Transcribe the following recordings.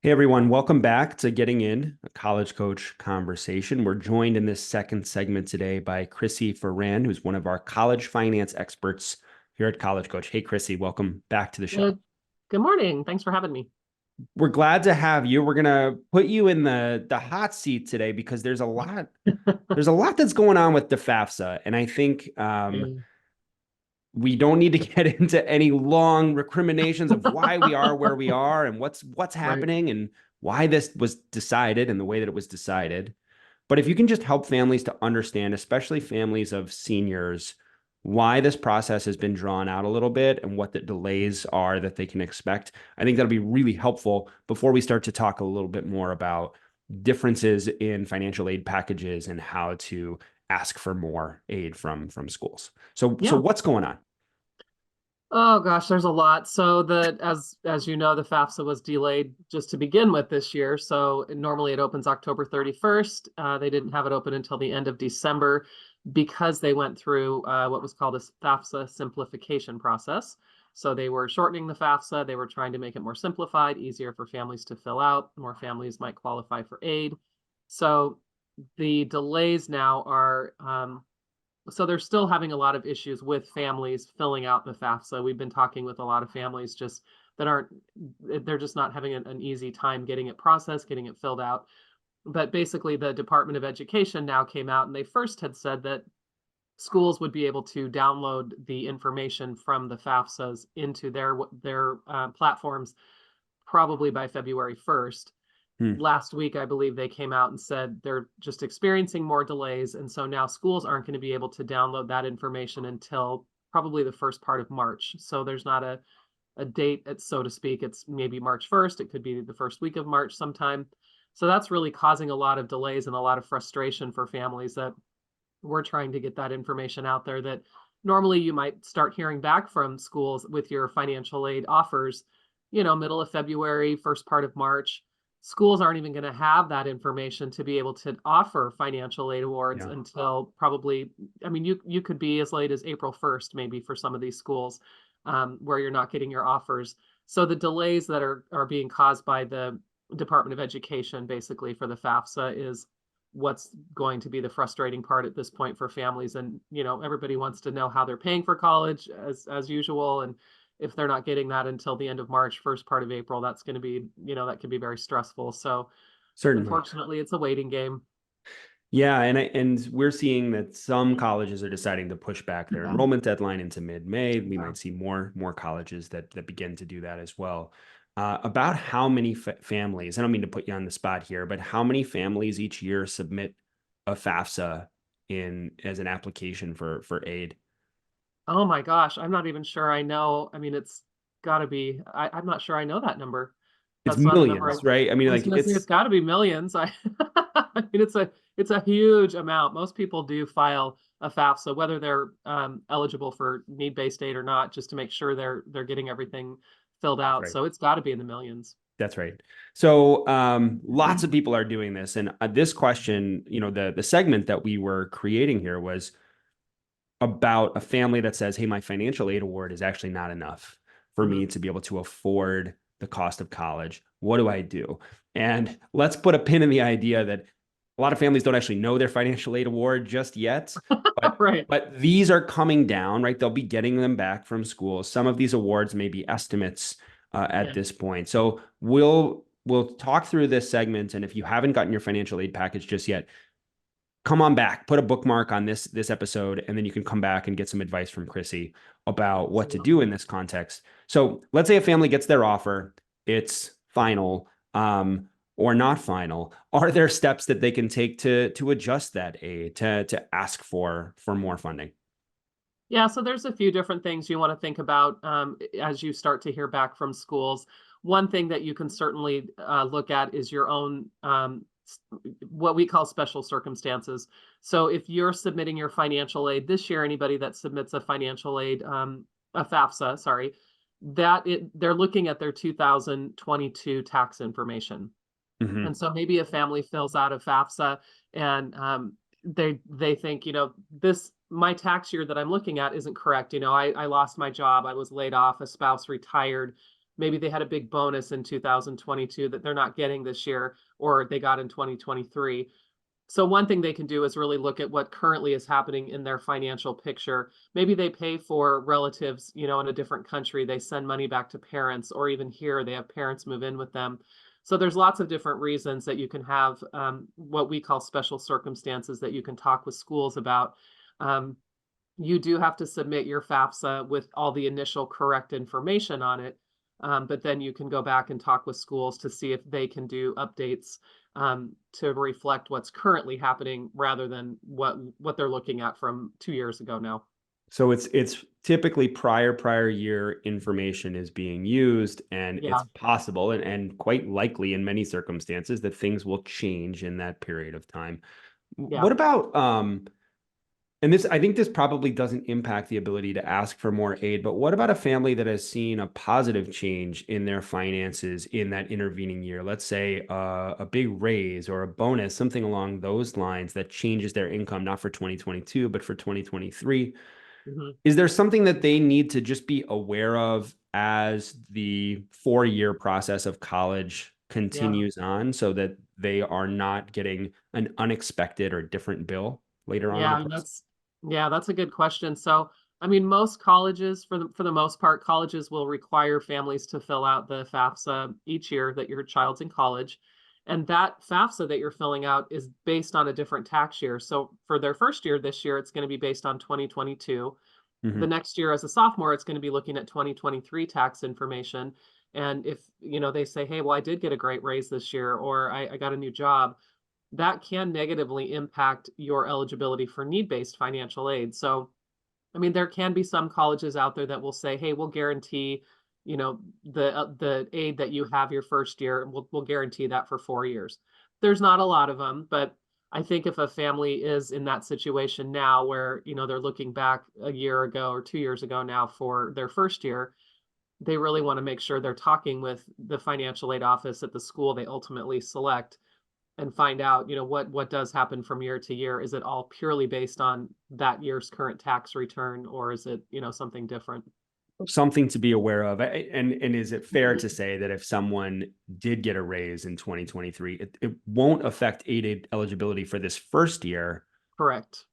Hey everyone, welcome back to Getting In, a college coach conversation. We're joined in this second segment today by Chrissy Foran, who's one of our college finance experts here at College Coach. Hey Chrissy, welcome back to the show. Good, good morning. Thanks for having me. We're glad to have you. We're gonna put you in the hot seat today because there's a lot that's going on with the FAFSA, and I think Mm. we don't need to get into any long recriminations of why we are where we are and what's Right. happening and why this was decided and the way that it was decided. But if you can just help families to understand, especially families of seniors, why this process has been drawn out a little bit and what the delays are that they can expect, I think that'll be really helpful before we start to talk a little bit more about differences in financial aid packages and how to ask for more aid from schools. So Yeah. what's going on? Oh gosh, there's a lot. So as you know, the FAFSA was delayed just to begin with this year. So normally it opens October 31st. They didn't have it open until the end of December because they went through what was called a FAFSA simplification process. So they were shortening the FAFSA. They were trying to make it more simplified, easier for families to fill out. More families might qualify for aid. So the delays now are so they're still having a lot of issues with families filling out the FAFSA. We've been talking with a lot of families just that aren't, they're just not having an easy time getting it processed, getting it filled out. But basically, the Department of Education now came out and they first had said that schools would be able to download the information from the FAFSAs into their platforms probably by February 1st. Hmm. Last week, I believe they came out and said they're just experiencing more delays. And so now schools aren't going to be able to download that information until probably the first part of March. So there's not a date, so to speak. It's maybe March 1st. It could be the first week of March sometime. So that's really causing a lot of delays and a lot of frustration for families that we're trying to get that information out there that normally you might start hearing back from schools with your financial aid offers, middle of February, first part of March. Schools aren't even going to have that information to be able to offer financial aid awards Yeah. until probably, I mean, you could be as late as April 1st, maybe for some of these schools where you're not getting your offers. So the delays that are being caused by the Department of Education, basically for the FAFSA, is what's going to be the frustrating part at this point for families. And everybody wants to know how they're paying for college as usual, and if they're not getting that until the end of March, first part of April, that's going to be, that can be very stressful. So Certainly. unfortunately, it's a waiting game. Yeah, and we're seeing that some colleges are deciding to push back their enrollment deadline into mid-May. We Yeah. might see more colleges that begin to do that as well. About how many families, I don't mean to put you on the spot here, but how many families each year submit a FAFSA in as an application for aid? Oh my gosh, I'm not even sure I know. I mean, it's got to be, I'm not sure I know that number. It's That's not a number. millions, right? I mean, I was like going to say it's it's got to be millions. I mean, it's a huge amount. Most people do file a FAFSA, whether they're eligible for need-based aid or not, just to make sure they're getting everything filled That's out. right. So it's got to be in the millions. That's right. So lots of people are doing this, and this question, the segment that we were creating here was about a family that says, hey, my financial aid award is actually not enough for me Mhm. to be able to afford the cost of college. What do I do? And let's put a pin in the idea that a lot of families don't actually know their financial aid award just yet, but Right. but these are coming down, right? They'll be getting them back from school. Some of these awards may be estimates at Yeah. this point. So we'll talk through this segment, and if you haven't gotten your financial aid package just yet, come on back, put a bookmark on this episode, and then you can come back and get some advice from Chrissy about what to do in Absolutely. this context. So let's say a family gets their offer, it's final, or not final. Are there steps that they can take to adjust that aid, to ask for more funding? Yeah, so there's a few different things you want to think about as you start to hear back from schools. One thing that you can certainly look at is your own what we call special circumstances. So if you're submitting your financial aid this year, anybody that submits a financial aid, a FAFSA, sorry, they're looking at their 2022 tax information. Hmm. And so maybe a family fills out a FAFSA and they think, this my tax year that I'm looking at isn't correct. I lost my job, I was laid off, a spouse retired. maybe they had a big bonus in 2022 that they're not getting this year, or they got in 2023. So one thing they can do is really look at what currently is happening in their financial picture. Maybe they pay for relatives, in a different country. They send money back to parents, or even here, they have parents move in with them. So there's lots of different reasons that you can have what we call special circumstances that you can talk with schools about. Um, you do have to submit your FAFSA with all the initial correct information on it. But then you can go back and talk with schools to see if they can do updates to reflect what's currently happening rather than what they're looking at from 2 years ago now. So it's typically prior year information is being used, and Yeah, it's possible and quite likely in many circumstances that things will change in that period of time. yeah, What about and this, I think this probably doesn't impact the ability to ask for more aid, but what about a family that has seen a positive change in their finances in that intervening year? Let's say a big raise or a bonus, something along those lines that changes their income, not for 2022, but for 2023. mhm, Is there something that they need to just be aware of as the 4-year process of college yeah. continues on, so that they are not getting an unexpected or different bill later on in the Yeah, process? that's a good question. So, I mean, most colleges, for the most part, colleges will require families to fill out the FAFSA each year that your child's in college. And that FAFSA that you're filling out is based on a different tax year. So for their first year this year, it's going to be based on 2022. The Mhm. next year as a sophomore, it's going to be looking at 2023 tax information. And if, they say, hey, well, I did get a great raise this year, or I got a new job, that can negatively impact your eligibility for need-based financial aid. So, I mean, there can be some colleges out there that will say, "Hey, we'll guarantee, the aid that you have your first year, and we'll guarantee that for 4 years." There's not a lot of them, but I think if a family is in that situation now, where they're looking back a year ago or 2 years ago now for their first year, they really want to make sure they're talking with the financial aid office at the school they ultimately select and find out, what does happen from year to year. Is it all purely based on that year's current tax return, or is it, something different? Something to be aware of. And is it fair to say that if someone did get a raise in 2023, it won't affect aid eligibility for this first year? Correct.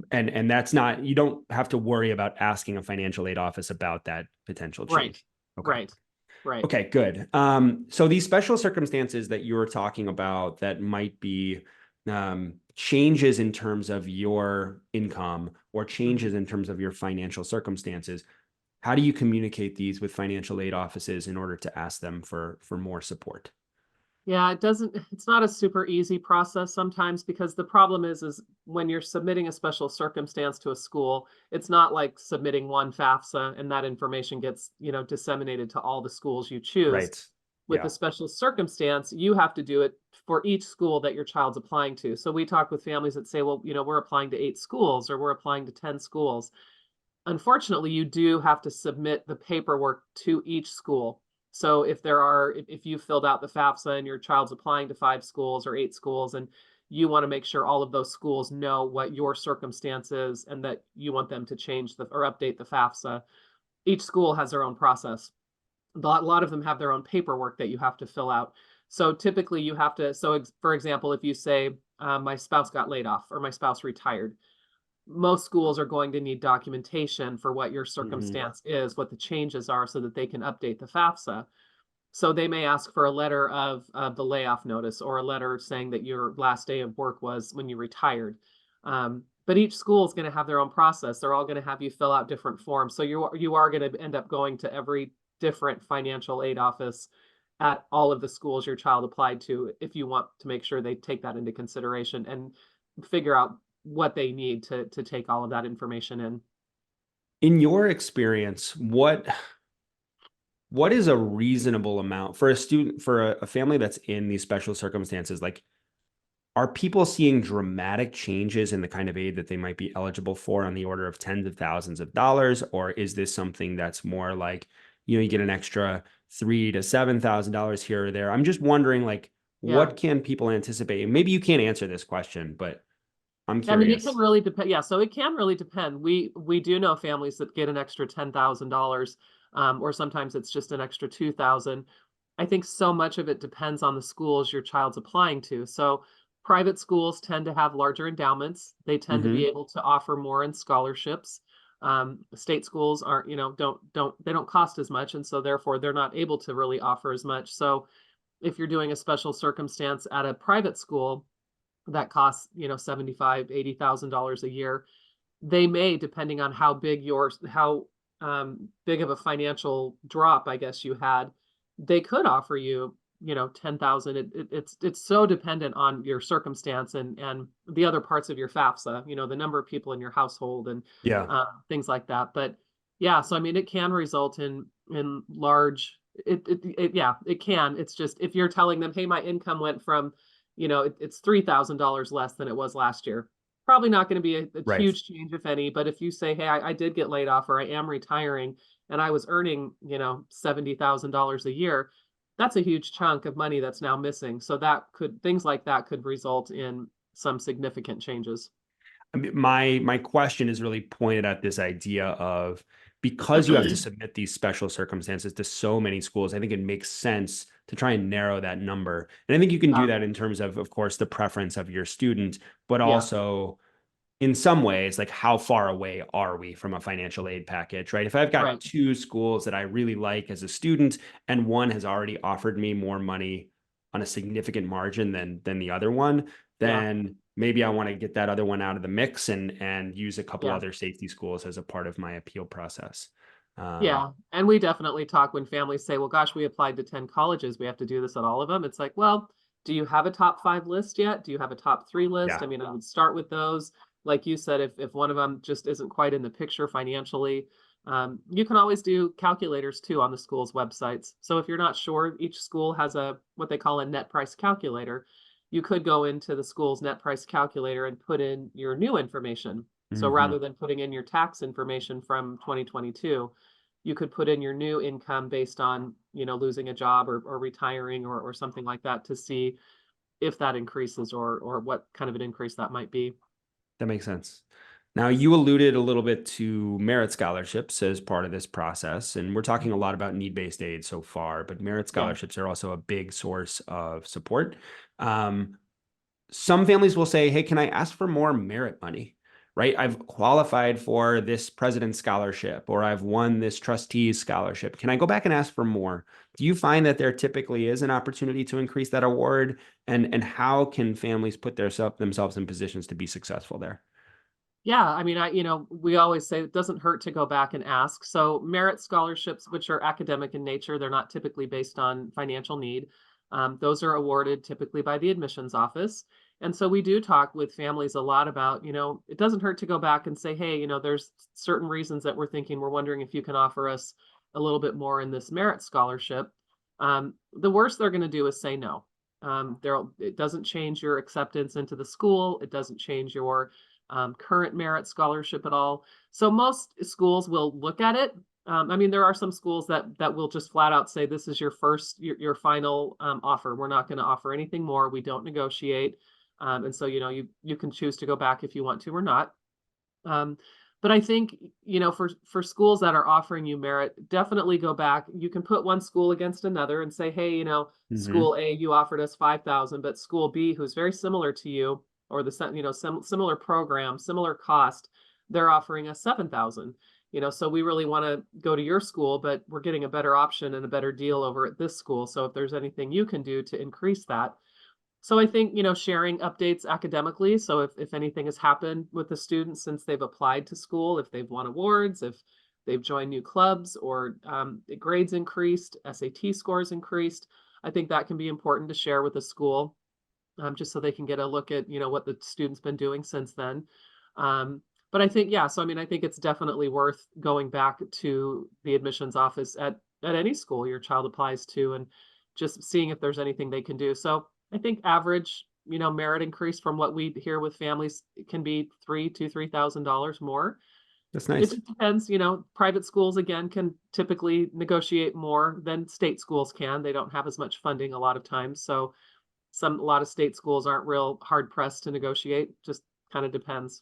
And that's not, you don't have to worry about asking a financial aid office about that potential Right. change. Okay. Right. Right. Okay, good. So these special circumstances that you were talking about that might be changes in terms of your income or Mhm. changes in terms of your financial circumstances, how do you communicate these with financial aid offices in order to ask them for more support? Yeah, it's not a super easy process sometimes, because the problem is when you're submitting a special circumstance to a school, it's not like submitting one FAFSA and that information gets, disseminated to all the schools you choose. Right. With the Yeah. special circumstance, you have to do it for each school that your child's applying to. So we talk with families that say, well, we're applying to 8 schools, or we're applying to 10 schools. Unfortunately, you do have to submit the paperwork to each school. So if you filled out the FAFSA and your child's applying to 5 schools or 8 schools, and you want to make sure all of those schools know what your circumstance is and that you want them to change or update the FAFSA, each school has their own process. A lot of them have their own paperwork that you have to fill out. So typically you have to, for example, if you say, my spouse got laid off or my spouse retired, most schools are going to need documentation for what your Mhm. circumstance is, what the changes are, so that they can update the FAFSA. So they may ask for a letter of the layoff notice, or a letter saying that your last day of work was when you retired. But each school is going to have their own process. They're all going to have you fill out different forms. So you are going to end up going to every different financial aid office at all of the schools your child applied to, if you want to make sure they take that into consideration and figure out what they need to take all of that information in. In your experience, what is a reasonable amount for a student, for a family that's in these special circumstances? Like, are people seeing dramatic changes in the kind of aid that they might be eligible for on the order of tens of thousands of dollars? Or is this something that's more like, you get an extra $3,000 to $7,000 here or there? I'm just wondering, like, Yeah. what can people anticipate? And maybe you can't answer this question, but I'm I mean, it can curious. really depend. Yeah, so it can really depend. We do know families that get an extra $10,000. or sometimes it's just an extra 2,000. I think so much of it depends on the schools your child's applying to. So private schools tend to have larger endowments. They tend to be Hmm. able to offer more in scholarships. State schools aren't, they don't cost as much, and so therefore they're not able to really offer as much. So if you're doing a special circumstance at a private school that costs, 75, $80,000 a year, they may, depending on how big of a financial drop, I guess you had, they could offer you, 10,000. It's so dependent on your circumstance and the other parts of your FAFSA, the number of people in your household and Yeah. things like that. But yeah, so I mean, it can result in large. Yeah, it can. It's just if you're telling them, hey, my income went from, it's $3,000 less than it was last year. Probably not going to be a Right. huge change, if any. But if you say, hey, I did get laid off or I am retiring and I was earning, $70,000 a year, that's a huge chunk of money that's now missing. So things like that could result in some significant changes. I mean, my question is really pointed at this idea of, because you have to submit these special circumstances to so many schools, I think it makes sense to try and narrow that number. And I think you can do Yeah, that in terms of course, the preference of your student, but yeah, also in some ways, like how far away are we from a financial aid package, right? If I've got right. two schools that I really like as a student, and one has already offered me more money on a significant margin than the other one, Yeah, then maybe I want to get that other one out of the mix and use a couple yeah. other safety schools as a part of my appeal process. Um, Yeah, and we definitely talk when families say, "Well, gosh, we applied to 10 colleges. We have to do this at all of them." It's like, "Well, do you have a top 5 list yet? Do you have a top 3 list?" yeah. I mean, I would start with those. Like you said, if one of them just isn't quite in the picture financially, you can always do calculators too on the school's websites. So if you're not sure, each school has a what they call a net price calculator. You could go into the school's net price calculator and put in your new information. So Hmm. rather than putting in your tax information from 2022, you could put in your new income based on, losing a job or retiring or something like that to see if that increases or what kind of an increase that might be. That makes sense. Now, you alluded a little bit to merit scholarships as part of this process, and we're talking a Mhm. lot about need-based aid so far, but merit Yeah. scholarships are also a big source of support. Um, some families will say, hey, can I ask for more merit money? Right? I've qualified for this president's scholarship or I've won this trustee's scholarship. Can I go back and ask for more? Do you find that there typically is an opportunity to increase that award? And how can families put themselves in positions to be successful there? Yeah, I mean, we always say it doesn't hurt to go back and ask. So, merit scholarships, which are academic in nature, they're not typically based on financial need. Those are awarded typically by the admissions office. And so, we do talk with families a lot about, it doesn't hurt to go back and say, hey, there's certain reasons that we're wondering if you can offer us a little bit more in this merit scholarship. The worst they're going to do is say no. It doesn't change your acceptance into the school, it doesn't change your current merit scholarship at all. So most schools will look at it. I mean, there are some schools that will just flat out say this is your final offer. We're not going to offer anything more. We don't negotiate, and so you can choose to go back if you want to or not. Um, but I think, for schools that are offering you merit, definitely go back. You can put one school against another and say, hey, Hmm. school A, you offered us 5,000, but school B, who's very similar to you, or similar program, similar cost, they're offering us 7,000. So we really want to go to your school, but we're getting a better option and a better deal over at this school. So if there's anything you can do to increase that, so I think, sharing updates academically. So if anything has happened with the students since they've applied to school, if they've won awards, if they've joined new clubs or grades increased, SAT scores increased, I think that can be important to share with the school, just so they can get a look at, what the student's been doing since then. Um, but I think, yeah, so I mean, I think it's definitely worth going back to the admissions office at any school your child applies to and just seeing if there's anything they can do. So I think average, merit increase from what we hear with families can be $3,000 more. That's It nice. just depends, private schools again can typically negotiate more than state schools can. They don't have as much funding a lot of times. So a lot of state schools aren't real hard pressed to negotiate, just kind of depends.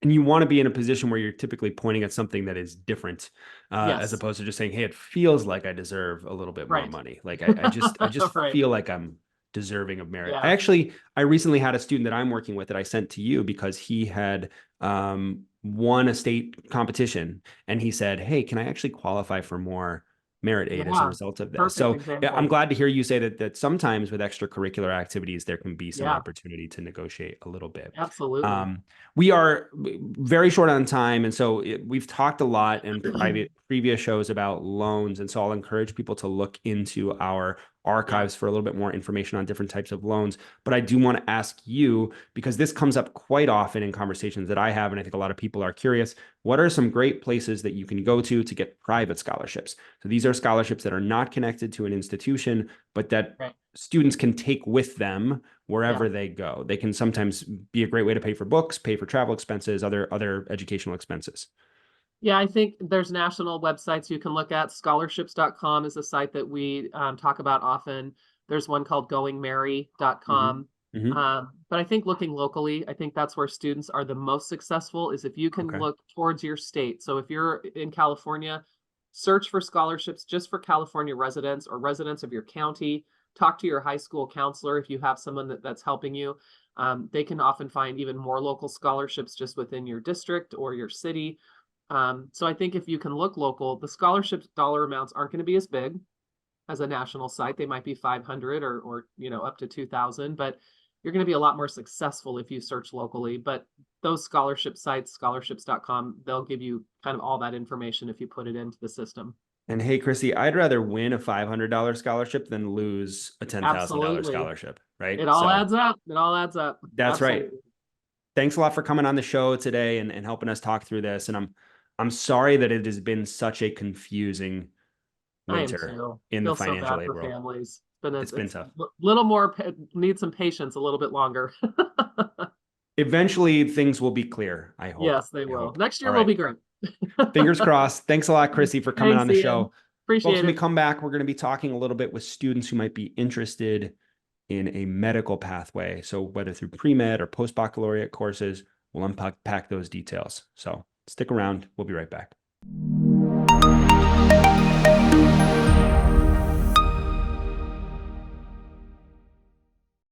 And you want to be in a position where you're typically pointing at something that is different, as Yes, opposed to just saying, "Hey, it feels like I deserve a little bit more right. money." Like I just Right. feel like I'm deserving of merit. Yeah. I recently had a student that I'm working with that I sent to you because he had won a state competition, and he said, "Hey, can I actually qualify for more merit aid as a Yeah. result of this?" Perfect So yeah, I'm example. glad to hear you say that sometimes with extracurricular activities there can be some Yeah, opportunity to negotiate a little bit. absolutely. Um, we are very short on time, and so we've talked a lot in previous shows about loans, and so I'll encourage people to look into our Yeah. archives for a little bit more information on different types of loans. But I do want to ask you, because this comes up quite often in conversations that I have, and I think a lot of people are curious, what are some great places that you can go to get private scholarships? So these are scholarships that are not connected to an institution, but that Right. students can take with them Yeah. wherever they go. They can sometimes be a great way to pay for books, pay for travel expenses, other educational expenses. Yeah, I think there's national websites you can look at. Scholarships.com is a site that we talk about often. There's one called Hmm. goingmerry.com. Hmm. But I think looking locally, I think that's where students are the most successful is if you can Okay. look towards your state. So if you're in California, search for scholarships just for California residents or residents of your county. Talk to your high school counselor if you have someone that's helping you. They can often find even more local scholarships just within your district or your city. So I think if you can look local, the scholarship dollar amounts aren't going to be as big as a national site. They might be 500 or up to 2,000, but you're going to be a lot more successful if you search locally. But those scholarship sites, scholarships.com, they'll give you kind of all that information if you put it into the system. And hey, Chrissy, I'd rather win a $500 scholarship than lose a $10,000 Absolutely. scholarship, right? It all So adds up. It all adds up. that's right. Absolutely. Thanks a lot for coming on the show today and helping us talk through this. And I'm sorry that it has been such a confusing I am winter too. in the Feel so financial bad aid for world. families. It's been It's tough. a little more, need some patience a little bit longer. Eventually things will be clear, I hope. Yes, they I will. hope. Next All year will right. be great. Fingers crossed. Thanks a lot, Chrissy, for coming on Thanks, the Ian. show. Folks, Appreciate when we it. come back, we're going to be talking a little bit with students who might be interested in a medical pathway. So whether through pre-med or post-baccalaureate courses, we'll unpack those details. So stick around. We'll be right back.